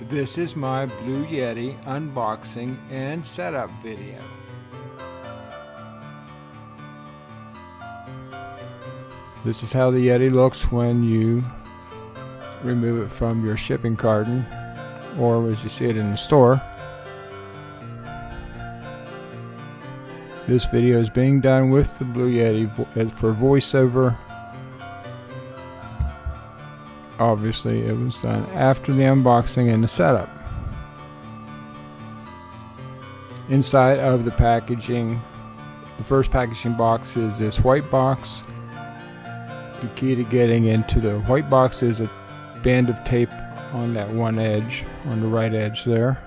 This is my Blue Yeti unboxing and setup video. This is how the Yeti looks when you remove it from your shipping carton, or as you see it in the store. This video is being done with the Blue Yeti for voiceover. Obviously, it was done after the unboxing and the setup. Inside of the packaging, the first packaging box is this white box. The key to getting into the white box is a band of tape on that one edge, on the right edge there.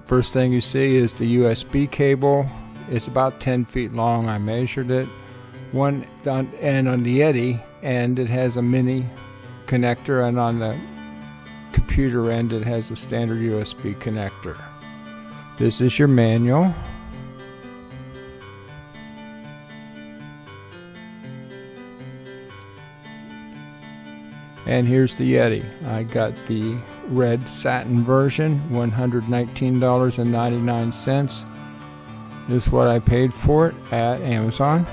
First thing you see is the USB cable. It's about 10 feet long. I measured it. One end on the Yeti end, it has a mini connector, and on the computer end it has a standard USB connector. This is your manual. And here's the Yeti. I got the red satin version, $119.99. This is what I paid for it at Amazon.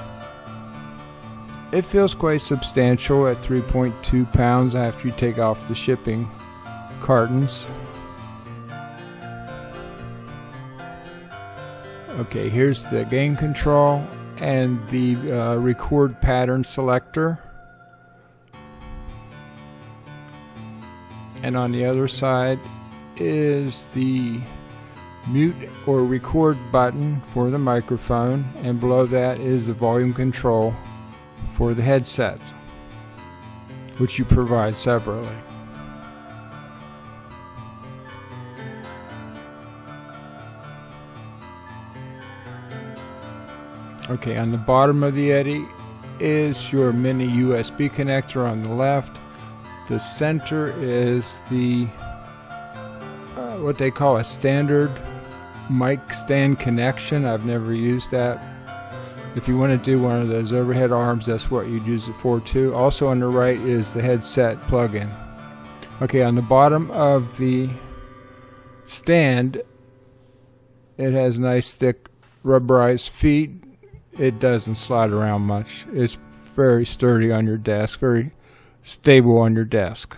It feels quite substantial at 3.2 pounds after you take off the shipping cartons. Okay, here's the gain control and the record pattern selector. And on the other side is the mute or record button for the microphone, and below that is the volume control for the headset, which you provide separately. Okay, on the bottom of the Yeti is your mini USB connector on the left. The center is the what they call a standard mic stand connection. I've never used that. If you want to do one of those overhead arms, that's what you'd use it for too. Also on the right is the headset plug-in. Okay, on the bottom of the stand, it has nice thick rubberized feet. It doesn't slide around much. It's very sturdy on your desk, very stable on your desk.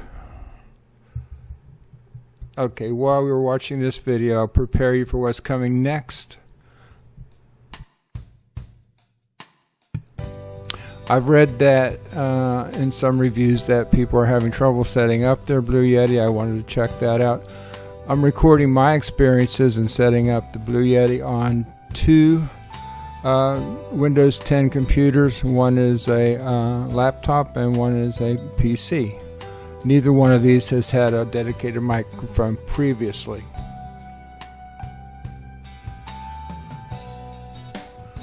Okay, while we were watching this video, I'll prepare you for what's coming next. I've read that in some reviews that people are having trouble setting up their Blue Yeti. I wanted to check that out. I'm recording my experiences in setting up the Blue Yeti on two Windows 10 computers. One is a laptop and one is a PC. Neither one of these has had a dedicated microphone previously.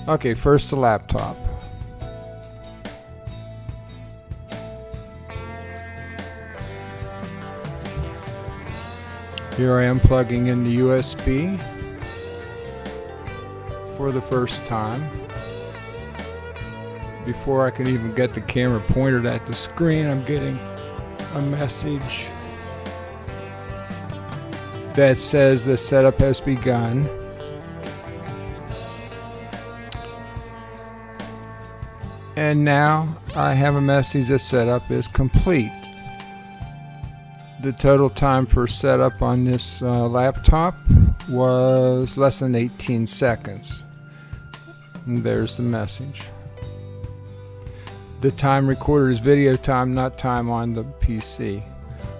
Okay, first the laptop. Here I am plugging in the USB for the first time. Before I can even get the camera pointed at the screen, I'm getting a message that says the setup has begun. And now I have a message that setup is complete. The total time for setup on this laptop was less than 18 seconds. And there's the message. The time recorded is video time, not time on the PC.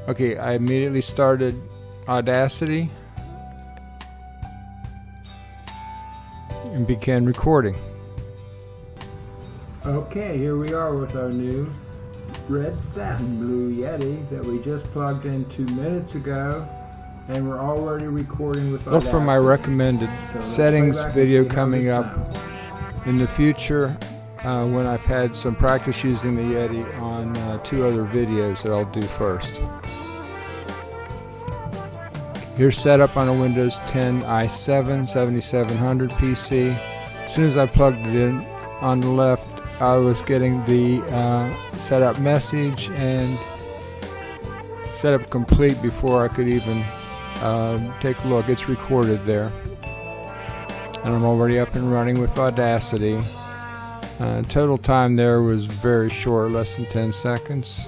Okay, I immediately started Audacity and began recording. Okay, here we are with our new red satin Blue Yeti that we just plugged in 2 minutes ago, and we're already recording with Audacity. Look for my recommended settings video coming up in the future. When I've had some practice using the Yeti on 2 other videos that I'll do first. Here's setup on a Windows 10 i7 7700 PC. As soon as I plugged it in, on the left I was getting the setup message and setup complete before I could even take a look. It's recorded there, and I'm already up and running with Audacity. Total time there was very short, less than 10 seconds.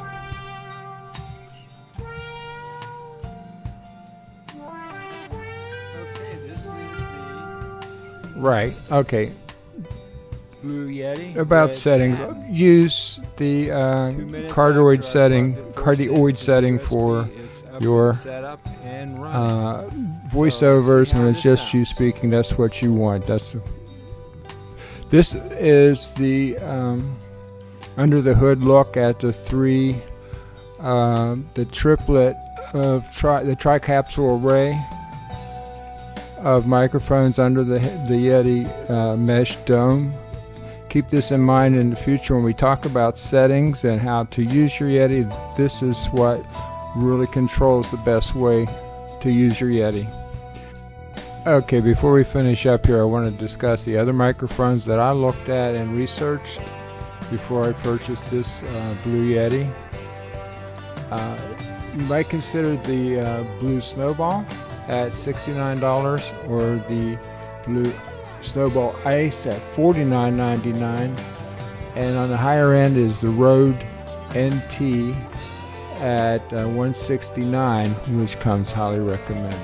Okay, this is the... Right, okay. Blue Yeti. About settings. Use the cardioid setting for your voiceovers when it's just you speaking. That's what you want. This is the under the hood look at the triplet of the tri-capsule array of microphones under the Yeti mesh dome. Keep this in mind in the future when we talk about settings and how to use your Yeti. This is what really controls the best way to use your Yeti. Okay, before we finish up here, I want to discuss the other microphones that I looked at and researched before I purchased this Blue Yeti. You might consider the Blue Snowball at $69 or the Blue Snowball ICE at $49.99, and on the higher end is the Rode NT at $169, which comes highly recommended.